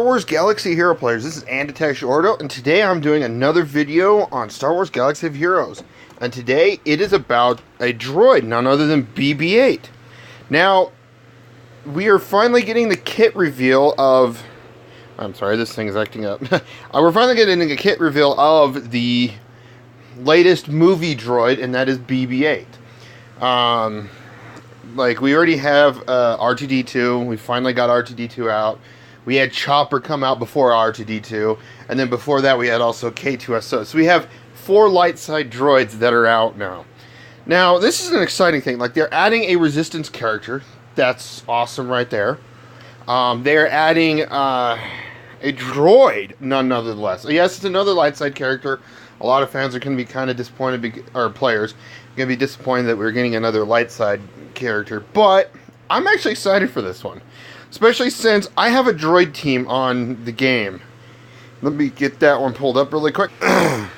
Star Wars Galaxy Hero Players, this is Anti-Tech Ordo, and today I'm doing another video on Star Wars Galaxy of Heroes. And today it is about a droid, none other than BB-8. Now, we are finally getting the kit reveal of... I'm sorry, this thing is acting up. We're finally getting a kit reveal of the latest movie droid, and that is BB-8. Like, we already have R2-D2. We finally got R2-D2 out. We had Chopper come out before R2-D2. And then before that, we had also K2SO. So we have 4 light side droids that are out now. Now, this is an exciting thing. Like, they're adding a Resistance character. That's awesome right there. They're adding a droid, nonetheless. Yes, it's another light side character. A lot of fans are going to be kind of disappointed, or players, going to be disappointed that we're getting another light side character. But I'm actually excited for this one. Especially since I have a droid team on the game. Let me get that one pulled up really quick. Sorry,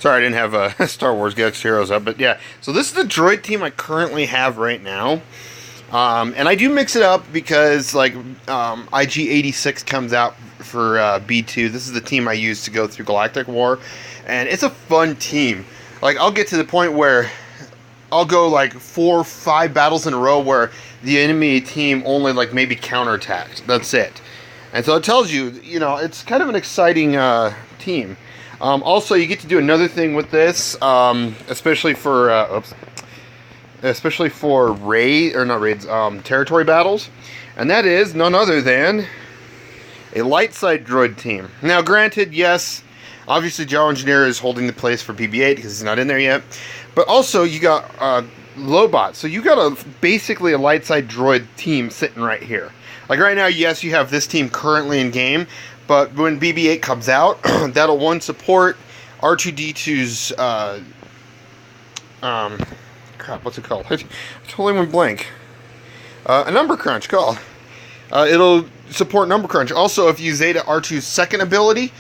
I didn't have Star Wars Galaxy Heroes up, but yeah. So this is the droid team I currently have right now. And I do mix it up because, like, IG-86 comes out for B2. This is the team I use to go through Galactic War. And it's a fun team. Like, I'll get to the point where I'll go, like, 4 or 5 battles in a row where the enemy team only, like, maybe counterattacks. That's it. And so it tells you, you know, it's kind of an exciting team. Also, you get to do another thing with this, especially for, territory battles. And that is none other than a light side droid team. Now, granted, yes, obviously Jar Engineer is holding the place for BB-8 because he's not in there yet. But also, you got Lobot. So you got basically a light side droid team sitting right here. Like right now, yes, you have this team currently in game. But when BB-8 comes out, that'll one support R2-D2's crap, what's it called? I totally went blank. A number crunch call. It'll support number crunch. Also, if you Zeta R2's second ability,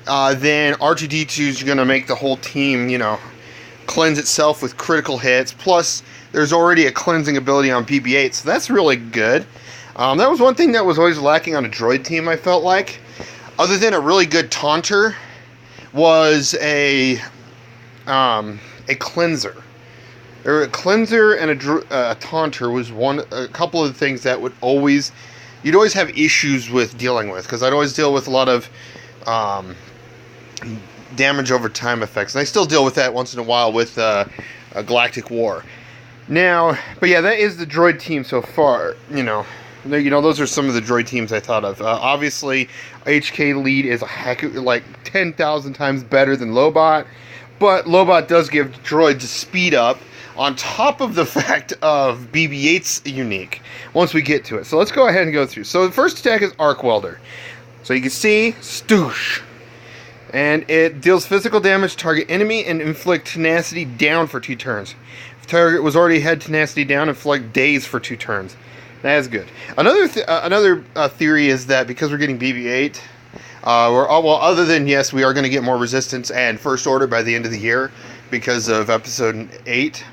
then R2-D2 is going to make the whole team, you know, cleanse itself with critical hits. Plus, there's already a cleansing ability on BB-8, so that's really good. That was one thing that was always lacking on a droid team, I felt like. Other than a really good taunter, was a cleanser. A cleanser and a taunter was a couple of the things that you'd always have issues with dealing with, because I'd always deal with a lot of damage over time effects, and I still deal with that once in a while with a Galactic War. Now, but yeah, that is the droid team so far. You know, those are some of the droid teams I thought of. Obviously, HK Lead is like 10,000 times better than Lobot, but Lobot does give droids a speed up on top of the fact of BB-8's unique once we get to it. So let's go ahead and go through. So the first attack is Arc Welder. So you can see, stoosh. And it deals physical damage to target enemy and inflict tenacity down for 2 turns. If target was already had tenacity down, inflict daze for 2 turns. That is good. Another theory is that because we're getting BB-8, other than, yes, we are going to get more resistance and First Order by the end of the year because of Episode 8,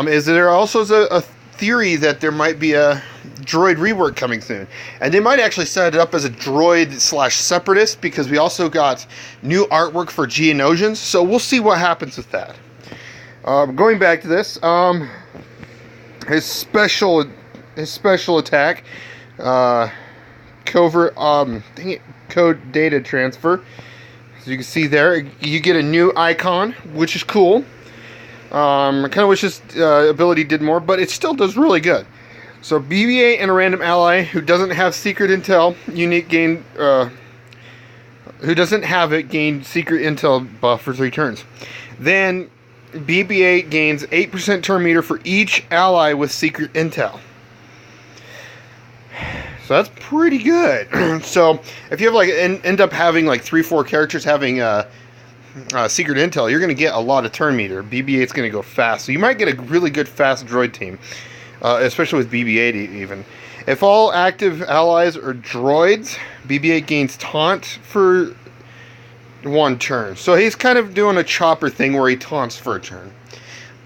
is there also is a theory that there might be a droid rework coming soon. And they might actually set it up as a droid/separatist, because we also got new artwork for Geonosians, so we'll see what happens with that. Going back to this, his special attack, covert, code data transfer. So you can see there, you get a new icon, which is cool. I kind of wish this ability did more, but it still does really good. So BB-8 and a random ally who doesn't have secret intel who doesn't have it gain secret intel buff for 3 turns. Then BB-8 gains 8% turn meter for each ally with secret intel. So that's pretty good. So if you have end up having like 3-4 characters having secret intel, you're going to get a lot of turn meter. BB-8's going to go fast, so you might get a really good fast droid team, especially with BB-8 even. If all active allies are droids, BB-8 gains taunt for 1 turn. So he's kind of doing a Chopper thing where he taunts for a turn.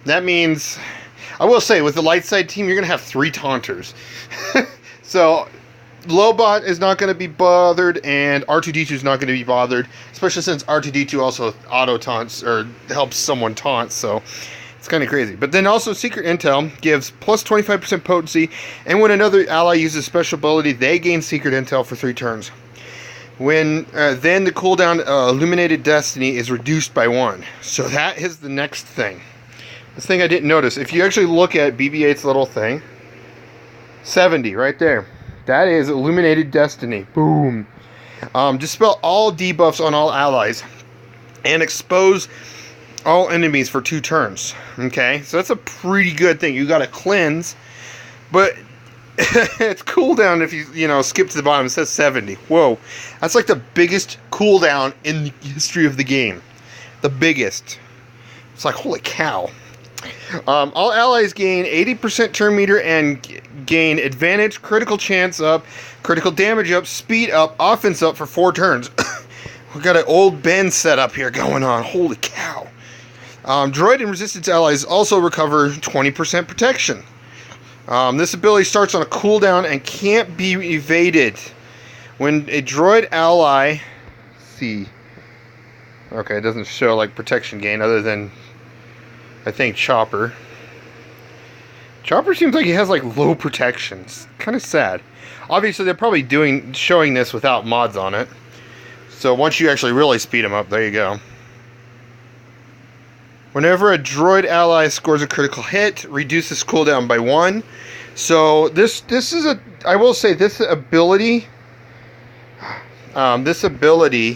That means, I will say, with the light side team, you're going to have 3 taunters. So Lobot is not going to be bothered, and R2-D2 is not going to be bothered, especially since R2-D2 also auto taunts or helps someone taunt, so it's kind of crazy. But then also Secret Intel gives plus 25% potency, and when another ally uses special ability, they gain Secret Intel for 3 turns. When then the cooldown Illuminated Destiny is reduced by 1. So that is the next thing. This thing I didn't notice. If you actually look at BB-8's little thing, 70 right there. That is Illuminated Destiny. Boom. Dispel all debuffs on all allies and expose all enemies for 2 turns. Okay, so that's a pretty good thing. You got to cleanse, but it's cooldown if you skip to the bottom. It says 70. Whoa, that's like the biggest cooldown in the history of the game. The biggest. It's like, holy cow. All allies gain 80% turn meter and gain advantage, critical chance up, critical damage up, speed up, offense up for 4 turns. We got an old Ben setup here going on. Holy cow. Droid and resistance allies also recover 20% protection. This ability starts on a cooldown and can't be evaded. When a droid ally... see. Okay, it doesn't show like protection gain other than, I think, Chopper. Chopper seems like he has like low protection. It's kind of sad. Obviously, they're probably showing this without mods on it. So once you actually really speed him up, there you go. Whenever a droid ally scores a critical hit, reduces cooldown by 1. So this is a, I will say this ability, dang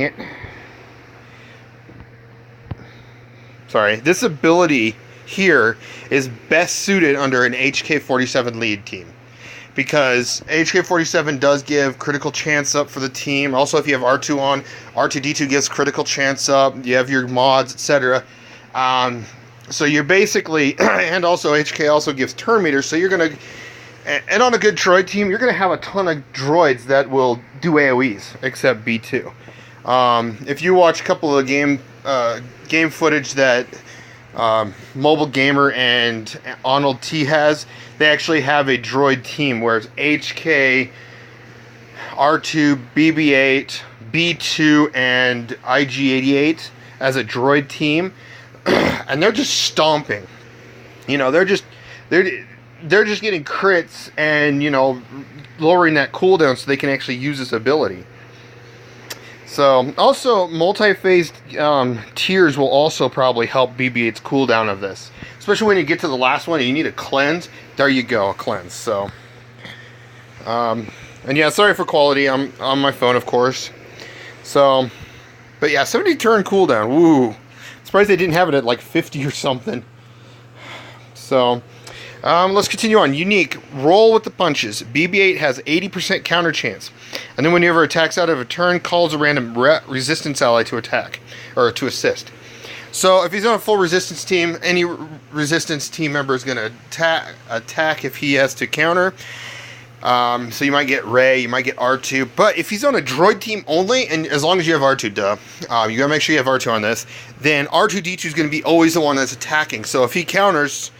it. Sorry, this ability here is best suited under an HK-47 lead team, because HK-47 does give critical chance up for the team. Also, if you have R2 on, R2-D2 gives critical chance up. You have your mods, etc. So you're basically, and also HK also gives turn meters, so you're going to, and on a good droid team, you're going to have a ton of droids that will do AoEs, except B2. If you watch a couple of game footage that Mobile Gamer and Arnold T has, they actually have a droid team where it's HK, R2, BB-8, B2, and IG-88 as a droid team, and they're just stomping. They're just getting crits and lowering that cooldown so they can actually use this ability. So, also, multi-phased tiers will also probably help BB-8's cooldown of this. Especially when you get to the last one and you need a cleanse. There you go, a cleanse. So, and yeah, sorry for quality. I'm on my phone, of course. So, but yeah, 70 turn cooldown. Woo. Surprised they didn't have it at like 50 or something. So, let's continue on. Unique. Roll with the punches. BB-8 has 80% counter chance. And then whenever attacks out of a turn, calls a random resistance ally to attack. Or to assist. So if he's on a full resistance team, any resistance team member is going to attack if he has to counter. So you might get Rey, you might get R2. But if he's on a droid team only, and as long as you have R2, you got to make sure you have R2 on this, then R2-D2 is going to be always the one that's attacking. So if he counters,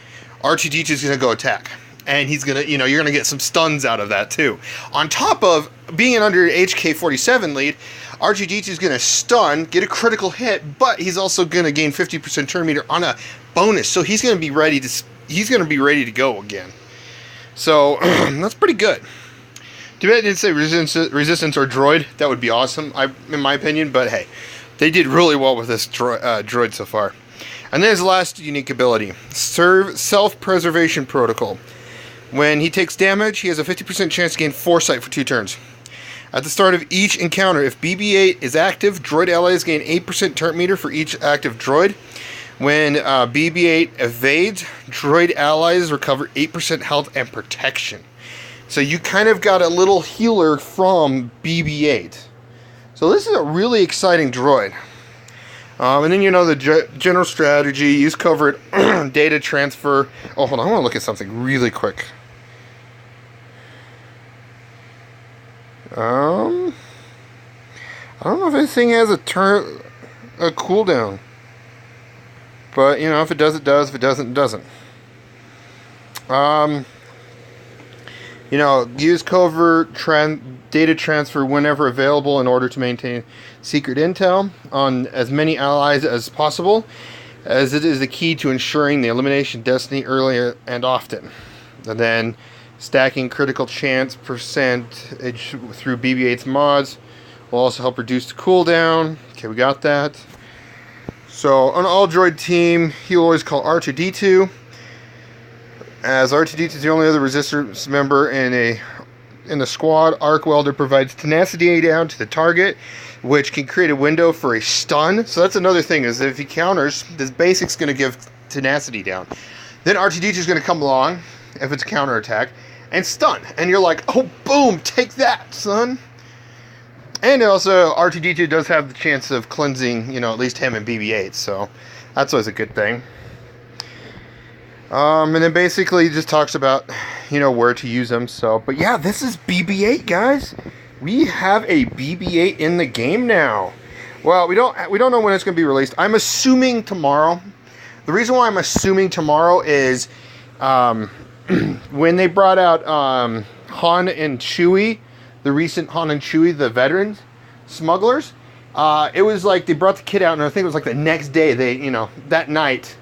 R2-D2 is going to go attack. And he's going to, you're going to get some stuns out of that too. On top of being under HK-47 lead, R2-D2 is going to stun, get a critical hit, but he's also going to gain 50% turn meter on a bonus. So he's going to be ready to go again. So that's pretty good. Too bad I didn't say resistance or droid. That would be awesome, in my opinion. But hey, they did really well with this droid so far. And then his last unique ability, Serve Self-Preservation Protocol. When he takes damage, he has a 50% chance to gain Foresight for 2 turns. At the start of each encounter, if BB-8 is active, droid allies gain 8% turn meter for each active droid. When BB-8 evades, droid allies recover 8% health and protection. So you kind of got a little healer from BB-8. So this is a really exciting droid. And then the general strategy, use covert data transfer. Oh, hold on, I want to look at something really quick. I don't know if this thing has a cooldown. But, if it does, it does. If it doesn't, it doesn't. You know, use covert data transfer whenever available in order to maintain secret intel on as many allies as possible, as it is the key to ensuring the elimination destiny early and often. And then stacking critical chance percentage through BB-8's mods will also help reduce the cooldown. Okay, we got that. So on all droid team, he'll always call R2-D2, as R2-D2 is the only other resistance member in the squad. Arc Welder provides tenacity down to the target, which can create a window for a stun. So that's another thing, is that if he counters, this basic's going to give tenacity down. Then R2-D2 is going to come along, if it's a counterattack, and stun. And you're like, oh, boom, take that, son. And also, R2-D2 does have the chance of cleansing, you know, at least him and BB-8, so that's always a good thing. And then basically he just talks about, you know, where to use them. So, but yeah, this is BB-8, guys. We have a BB-8 in the game now. Well, we don't know when it's going to be released. I'm assuming tomorrow. The reason why I'm assuming tomorrow is when they brought out Han and Chewie, the recent Han and Chewie, the veterans smugglers. It was like they brought the kit out, and I think it was like the next day. They, you know, that night.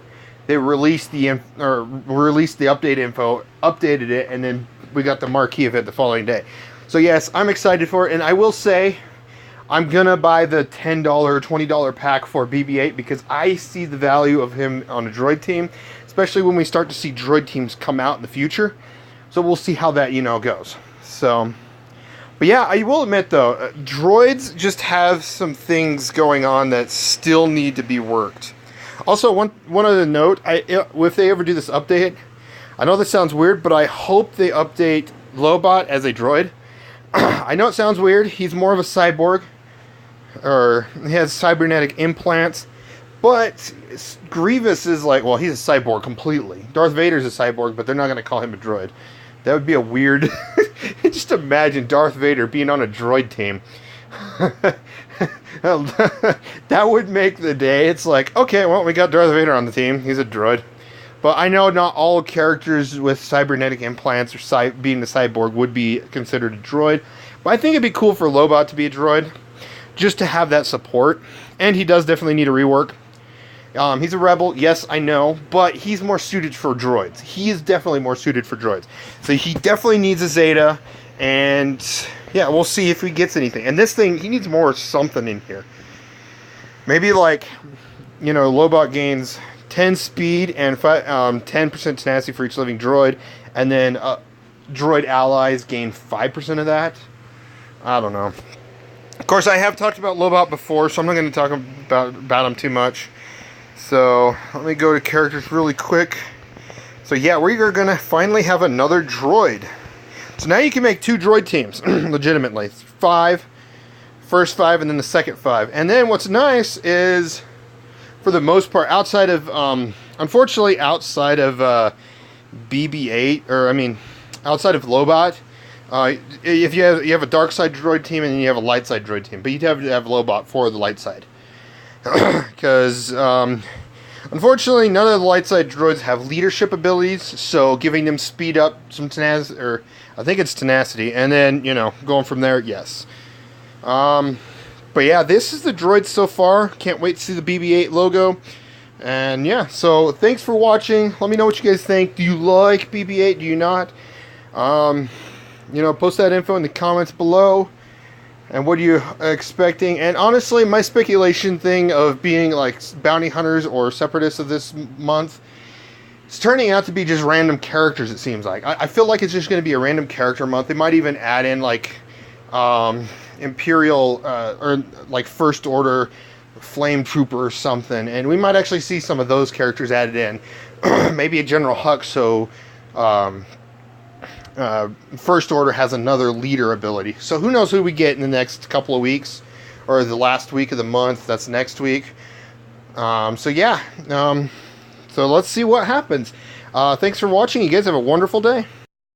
They released the update info, updated it, and then we got the marquee of it the following day. So yes, I'm excited for it, and I will say I'm gonna buy the $10, $20 pack for BB-8 because I see the value of him on a droid team, especially when we start to see droid teams come out in the future. So we'll see how that, you know, goes. So, but yeah, I will admit though, droids just have some things going on that still need to be worked. Also, one other note, if they ever do this update, I know this sounds weird, but I hope they update Lobot as a droid. I know it sounds weird. He's more of a cyborg, or he has cybernetic implants, but Grievous is like, well, he's a cyborg completely. Darth Vader's a cyborg, but they're not going to call him a droid. That would be a weird... Just imagine Darth Vader being on a droid team. That would make the day. It's like, okay, well, we got Darth Vader on the team. He's a droid. But I know not all characters with cybernetic implants or being a cyborg would be considered a droid. But I think it'd be cool for Lobot to be a droid, just to have that support. And he does definitely need a rework. He's a rebel, yes, I know, but he's more suited for droids. He is definitely more suited for droids. So he definitely needs a Zeta, and yeah, we'll see if he gets anything. And this thing, he needs more something in here. Maybe like, you know, Lobot gains 10 speed and 10% tenacity for each living droid, and then droid allies gain 5% of that. I don't know. Of course, I have talked about Lobot before, so I'm not going to talk about him too much. So, let me go to characters really quick. So yeah, we're going to finally have another droid. So now you can make 2 droid teams, legitimately. 5, first 5, and then the second 5. And then what's nice is, for the most part, outside of, unfortunately, outside of BB-8, or I mean, outside of Lobot, if you have a dark side droid team and then you have a light side droid team, but you'd have to have Lobot for the light side. Because, unfortunately, none of the light side droids have leadership abilities, so giving them speed up, some tenacity, or I think it's tenacity, and then, you know, going from there, yes. But yeah, this is the droid so far. Can't wait to see the BB-8 logo. And yeah, so thanks for watching. Let me know what you guys think. Do you like BB-8? Do you not? You know, post that info in the comments below. And what are you expecting? And honestly, my speculation thing of being like bounty hunters or separatists of this month, it's turning out to be just random characters, it seems like. I feel like it's just going to be a random character month. They might even add in like Imperial or like First Order Flame Trooper or something. And we might actually see some of those characters added in. Maybe a General Hux, so First Order has another leader ability. So who knows who we get in the next couple of weeks, or the last week of the month. That's next week. So yeah, so let's see what happens. Thanks for watching. You guys have a wonderful day.